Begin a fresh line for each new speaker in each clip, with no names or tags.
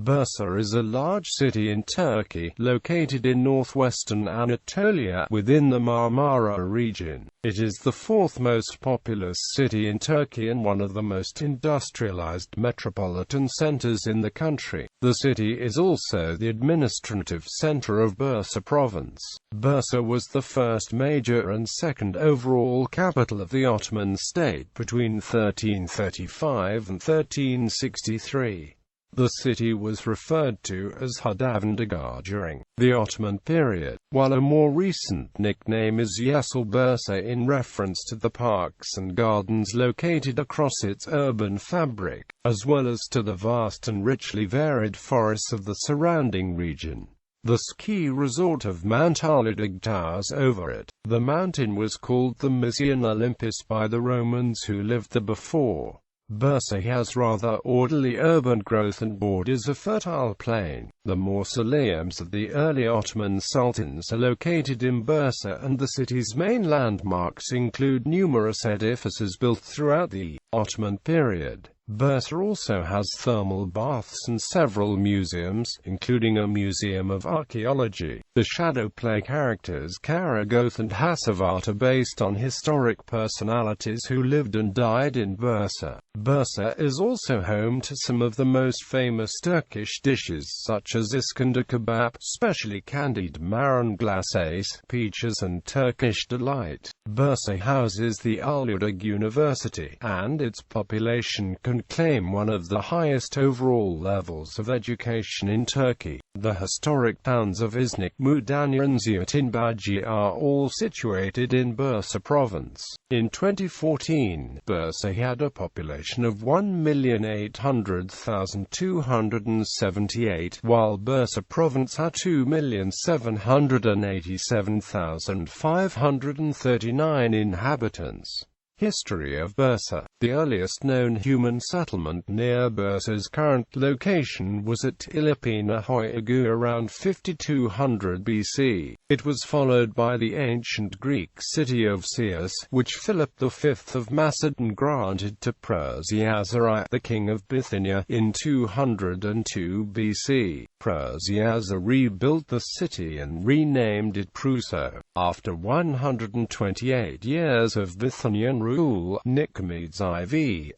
Bursa is a large city in Turkey, located in northwestern Anatolia, within the Marmara region. It is the fourth most populous city in Turkey and one of the most industrialized metropolitan centers in the country. The city is also the administrative center of Bursa Province. Bursa was the first major and second overall capital of the Ottoman State between 1335 and 1363. The city was referred to as Hudavandagah during the Ottoman period, while a more recent nickname is Yeşil Bursa in reference to the parks and gardens located across its urban fabric, as well as to the vast and richly varied forests of the surrounding region. The ski resort of Mount Aludeg towers over it. The mountain was called the Mysian Olympus by the Romans who lived there before. Bursa has rather orderly urban growth and borders a fertile plain. The mausoleums of the early Ottoman sultans are located in Bursa, and the city's main landmarks include numerous edifices built throughout the Ottoman period. Bursa also has thermal baths and several museums, including a museum of archaeology. The shadow play characters Karagoth and Hasavat are based on historic personalities who lived and died in Bursa. Bursa is also home to some of the most famous Turkish dishes such as Iskender kebab, specially candied marron glaces, peaches and Turkish delight. Bursa houses the Aludeg University, and its population can claim one of the highest overall levels of education in Turkey. The historic towns of Iznik, Mudanya and Zeytinbaşı are all situated in Bursa Province. In 2014, Bursa had a population of 1,800,278, while Bursa Province had 2,787,539 inhabitants. History of Bursa. The earliest known human settlement near Bursa's current location was at Ilipina Hoyagu around 5200 BC. It was followed by the ancient Greek city of Ceos, which Philip V of Macedon granted to Prasiazarai, the king of Bithynia, in 202 BC. Prasiaza rebuilt the city and renamed it Pruso. After 128 years of Bithynian rule, Nicomedes IV,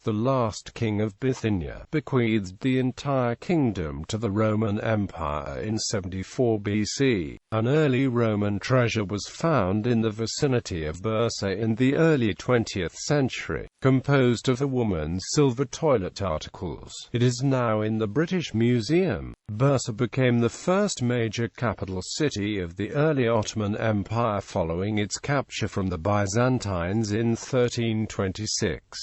the last king of Bithynia, bequeathed the entire kingdom to the Roman Empire in 74 BC. An early Roman treasure was found in the vicinity of Bursa in the early 20th century, composed of a woman's silver toilet articles. It is now in the British Museum. Bursa became the first major capital city of the early Ottoman Empire following its capture from the Byzantines in 1326.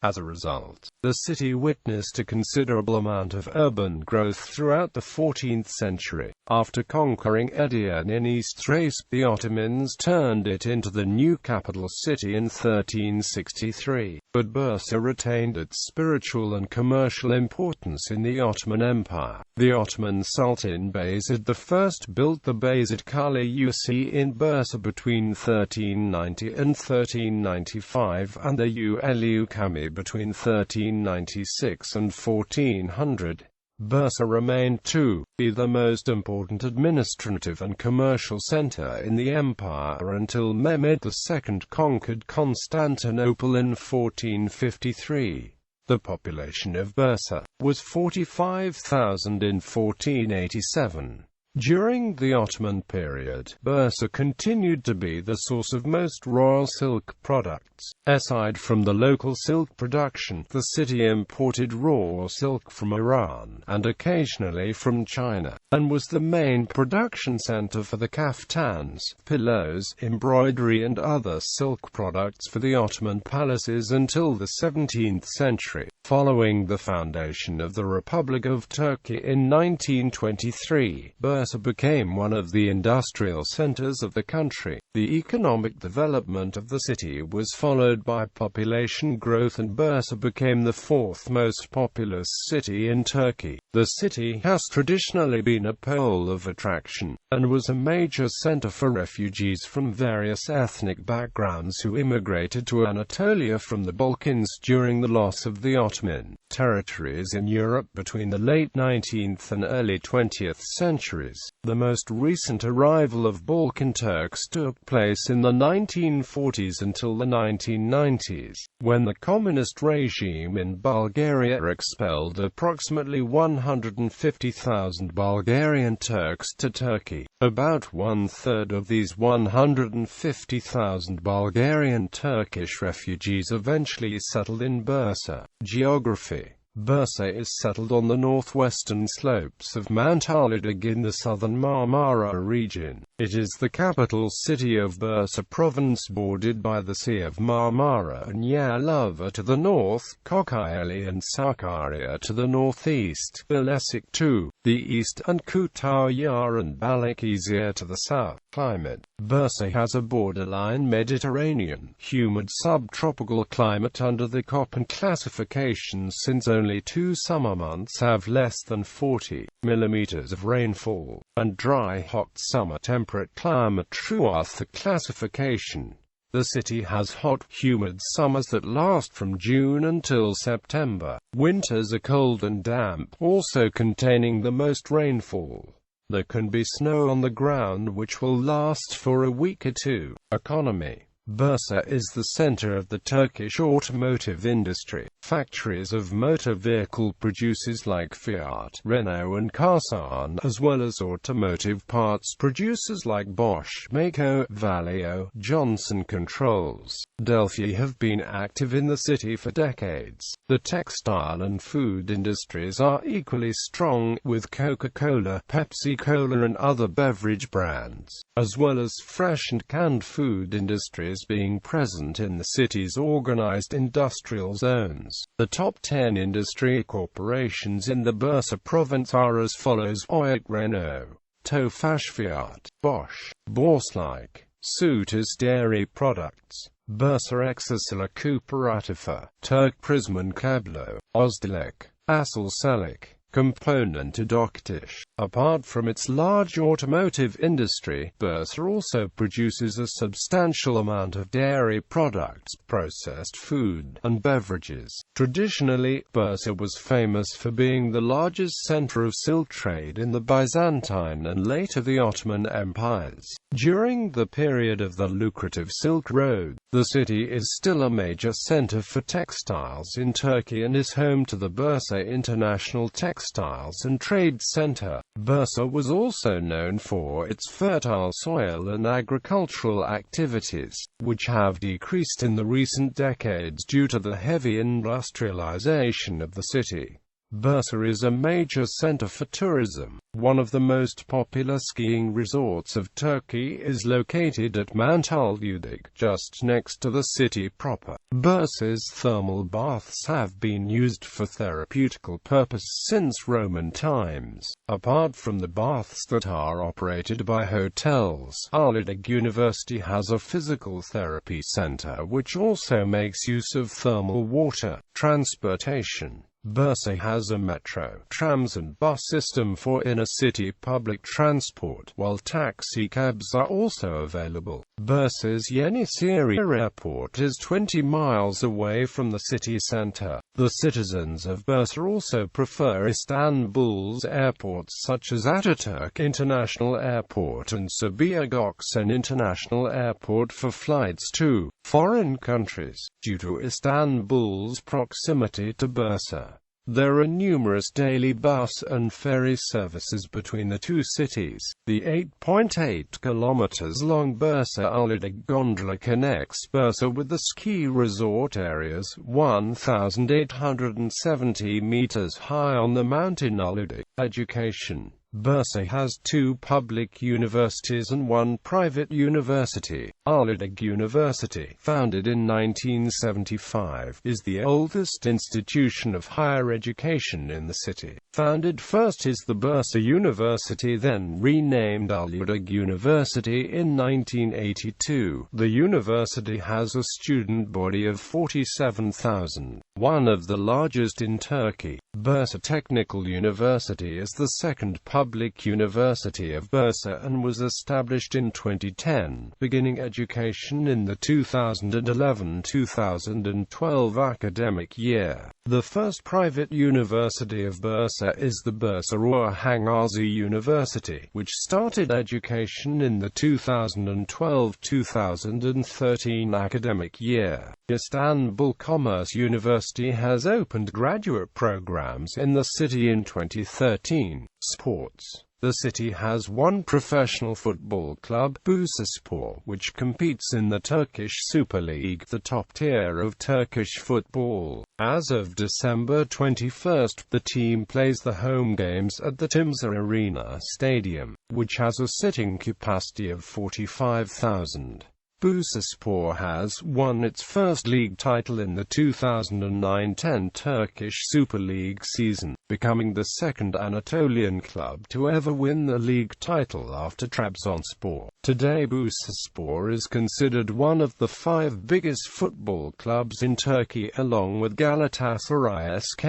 As a result, the city witnessed a considerable amount of urban growth throughout the 14th century. After conquering Edirne in East Thrace, the Ottomans turned it into the new capital city in 1363. But Bursa retained its spiritual and commercial importance in the Ottoman Empire. The Ottoman Sultan Bayezid I built the Bayezid Kale in Bursa between 1390 and 1395, and the Ulu Kami between 1396 and 1400. Bursa remained to be the most important administrative and commercial center in the empire until Mehmed II conquered Constantinople in 1453. The population of Bursa was 45,000 in 1487. During the Ottoman period, Bursa continued to be the source of most royal silk products. Aside from the local silk production, the city imported raw silk from Iran, and occasionally from China, and was the main production center for the kaftans, pillows, embroidery and other silk products for the Ottoman palaces until the 17th century. Following the foundation of the Republic of Turkey in 1923, Bursa Bursa became one of the industrial centers of the country. The economic development of the city was followed by population growth, and Bursa became the fourth most populous city in Turkey. The city has traditionally been a pole of attraction, and was a major center for refugees from various ethnic backgrounds who immigrated to Anatolia from the Balkans during the loss of the Ottoman territories in Europe between the late 19th and early 20th centuries. The most recent arrival of Balkan Turks took place in the 1940s until the 1990s, when the communist regime in Bulgaria expelled approximately 150,000 Bulgarian Turks to Turkey. About one-third of these 150,000 Bulgarian Turkish refugees eventually settled in Bursa. Geography. Bursa is settled on the northwestern slopes of Mount Alıdag in the southern Marmara region. It is the capital city of Bursa Province, bordered by the Sea of Marmara and Yalova to the north, Kocaeli and Sakarya to the northeast, Bilecik to the east, and Kütahya and Balıkesir to the south. Climate. Bursa has a borderline Mediterranean, humid subtropical climate under the Köppen classification, since only 2 summer months have less than 40 millimeters of rainfall, and dry hot summer temperate climate throughout the classification. The city has hot, humid summers that last from June until September. Winters are cold and damp, also containing the most rainfall. There can be snow on the ground which will last for a week or two. Economy. Bursa is the center of the Turkish automotive industry. Factories of motor vehicle producers like Fiat, Renault and Karsan, as well as automotive parts producers like Bosch, Mako, Valeo, Johnson Controls, Delphi have been active in the city for decades. The textile and food industries are equally strong, with Coca-Cola, Pepsi-Cola and other beverage brands, as well as fresh and canned food industries being present in the city's organized industrial zones. The top 10 industry corporations in the Bursa province are as follows: Oyak Renault, Tofaş Fiat, Bosch, Borslike, Sütis Dairy Products, Bursa Exasılar Kooperatifi, Turk Prisman Kablo, Özdilek, Aselselik, Component Doktiş. Apart from its large automotive industry, Bursa also produces a substantial amount of dairy products, processed food, and beverages. Traditionally, Bursa was famous for being the largest center of silk trade in the Byzantine and later the Ottoman empires. During the period of the lucrative Silk Road, the city is still a major center for textiles in Turkey and is home to the Bursa International Textiles and Trade Center. Bursa was also known for its fertile soil and agricultural activities, which have decreased in the recent decades due to the heavy industrialization of the city. Bursa is a major center for tourism. One of the most popular skiing resorts of Turkey is located at Mount Alıdag, just next to the city proper. Bursa's thermal baths have been used for therapeutical purposes since Roman times. Apart from the baths that are operated by hotels, Alıdag University has a physical therapy center which also makes use of thermal water. Transportation. Bursa has a metro, trams and bus system for inner-city public transport, while taxi cabs are also available. Bursa's Yenisei Airport is 20 miles away from the city center. The citizens of Bursa also prefer Istanbul's airports such as Ataturk International Airport and Sabiha Gökçen International Airport for flights to foreign countries. Due to Istanbul's proximity to Bursa, there are numerous daily bus and ferry services between the two cities. The 8.8 kilometers long Bursa Alıdag gondola connects Bursa with the ski resort areas, 1,870 meters high on the mountain Alıdag. Education. Bursa has two public universities and one private university. Uludağ University, founded in 1975, is the oldest institution of higher education in the city. Founded first is the Bursa University, then renamed Uludağ University in 1982. The university has a student body of 47,000, one of the largest in Turkey. Bursa Technical University is the second public university of Bursa and was established in 2010, beginning education in the 2011-2012 academic year. The first private university of Bursa is the Bursa Orhan Gazi University, which started education in the 2012-2013 academic year. Istanbul Commerce University has opened graduate programs in the city in 2013. Sports. The city has one professional football club, Bursaspor, which competes in the Turkish Super League, the top tier of Turkish football. As of December 21, the team plays the home games at the Timsah Arena Stadium, which has a sitting capacity of 45,000. Bursaspor has won its first league title in the 2009-10 Turkish Super League season, becoming the second Anatolian club to ever win the league title after Trabzonspor. Today Bursaspor is considered one of the 5 biggest football clubs in Turkey, along with Galatasaray SK,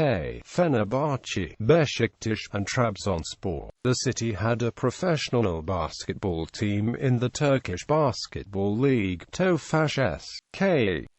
Fenerbahçe, Beşiktaş, and Trabzonspor. The city had a professional basketball team in the Turkish Basketball League, Tofaş SK,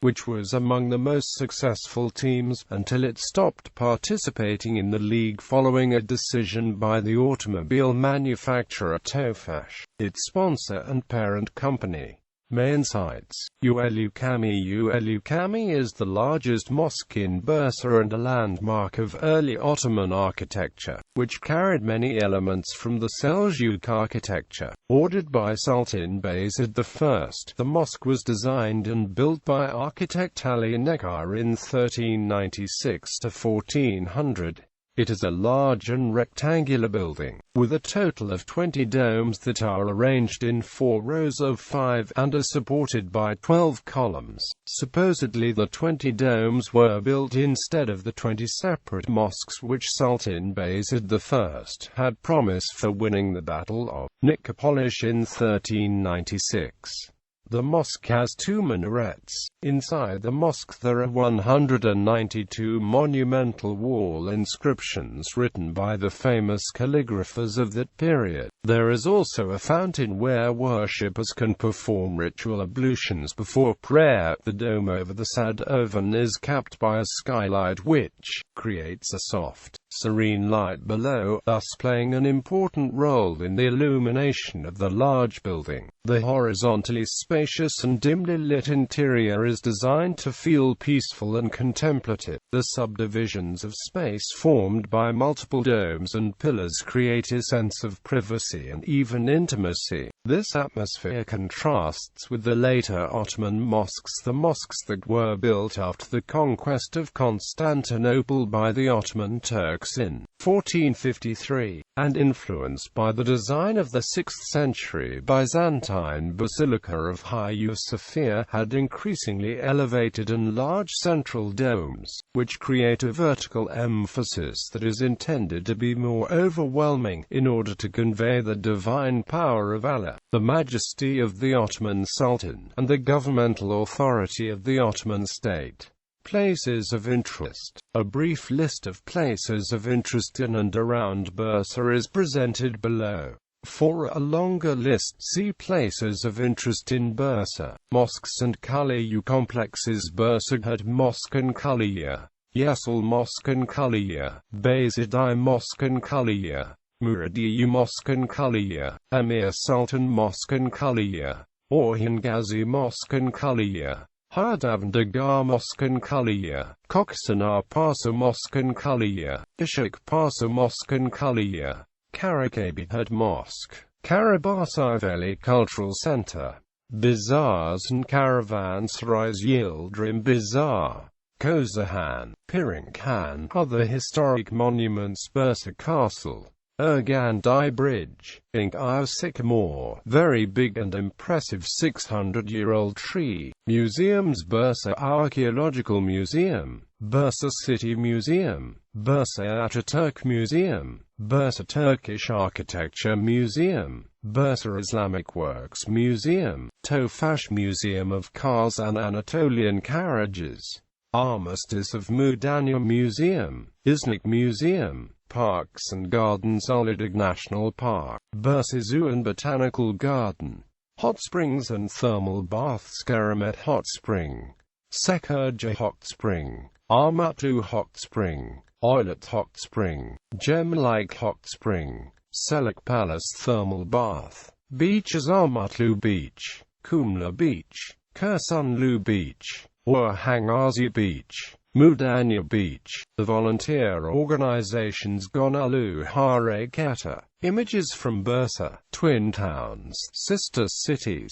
which was among the most successful teams, until it stopped participating in the league following a decision by the automobile manufacturer Tofaş, its sponsor and parent company. Main sites. Ulu Cami is the largest mosque in Bursa and a landmark of early Ottoman architecture, which carried many elements from the Seljuk architecture. Ordered by Sultan Bayezid I, the mosque was designed and built by architect Ali Necar in 1396–1400. It is a large and rectangular building, with a total of 20 domes that are arranged in 4 rows of 5 and are supported by 12 columns. Supposedly the 20 domes were built instead of the 20 separate mosques which Sultan Bayezid I had promised for winning the Battle of Nicopolis in 1396. The mosque has 2 minarets. Inside the mosque there are 192 monumental wall inscriptions written by the famous calligraphers of that period. There is also a fountain where worshippers can perform ritual ablutions before prayer. The dome over the Sadovan is capped by a skylight which creates a soft, serene light below, thus playing an important role in the illumination of the large building. The horizontally spacious and dimly lit interior is designed to feel peaceful and contemplative. The subdivisions of space formed by multiple domes and pillars create a sense of privacy and even intimacy. This atmosphere contrasts with the later Ottoman mosques, the mosques that were built after the conquest of Constantinople by the Ottoman Turks in 1453, and influenced by the design of the 6th century Byzantine Basilica of Hagia Sophia, had increasingly elevated and large central domes, which create a vertical emphasis that is intended to be more overwhelming, in order to convey the divine power of Allah, the majesty of the Ottoman Sultan, and the governmental authority of the Ottoman State. Places of interest. A brief list of places of interest in and around Bursa is presented below. For a longer list, see places of interest in Bursa. Mosques and Kaleyi complexes. Bursaghat Mosque and Kaleyi, Yeşil Mosque and Kaleyi, Bayezid Mosque and Kaleyi, Muradiye Mosque and Kaleyi, Emir Sultan Mosque and Kaleyi, Orhan Gazi Mosque and Kaleyi, Hardavandagah Mosque and Kaleyi, Koksanar Parsa Mosque and Kaleyi, Ishak Parsa Mosque and Kaleyi, Karakabihad Mosque, Karabasarveli Cultural Center, Bazaars and Caravanserais Yildirim Bazaar, Kozahan, Pirinç Han. Other historic monuments. Bursa Castle. Urgandai Bridge, Inkai Sycamore, very big and impressive 600-year-old tree. Museums: Bursa Archaeological Museum, Bursa City Museum, Bursa Ataturk Museum, Bursa Turkish Architecture Museum, Bursa Islamic Works Museum, Tofaş Museum of Cars and Anatolian Carriages, Armistice of Mudanya Museum, Iznik Museum, Parks and Gardens: Uludag National Park, Bursa Zoo and Botanical Garden, Hot Springs and Thermal Baths: Keramet Hot Spring, Sekurca Hot Spring, Armatu Hot Spring, Oylat Hot Spring, Gemlik Hot Spring, Seluk Palace Thermal Bath. Beaches: Armutlu Beach, Kumla Beach, Kursunlu Beach, Orhangazi Beach, Mudanya Beach. The volunteer organizations: Gönüllü Harekatı. Images from Bursa. Twin towns, sister cities.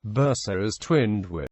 Bursa is twinned with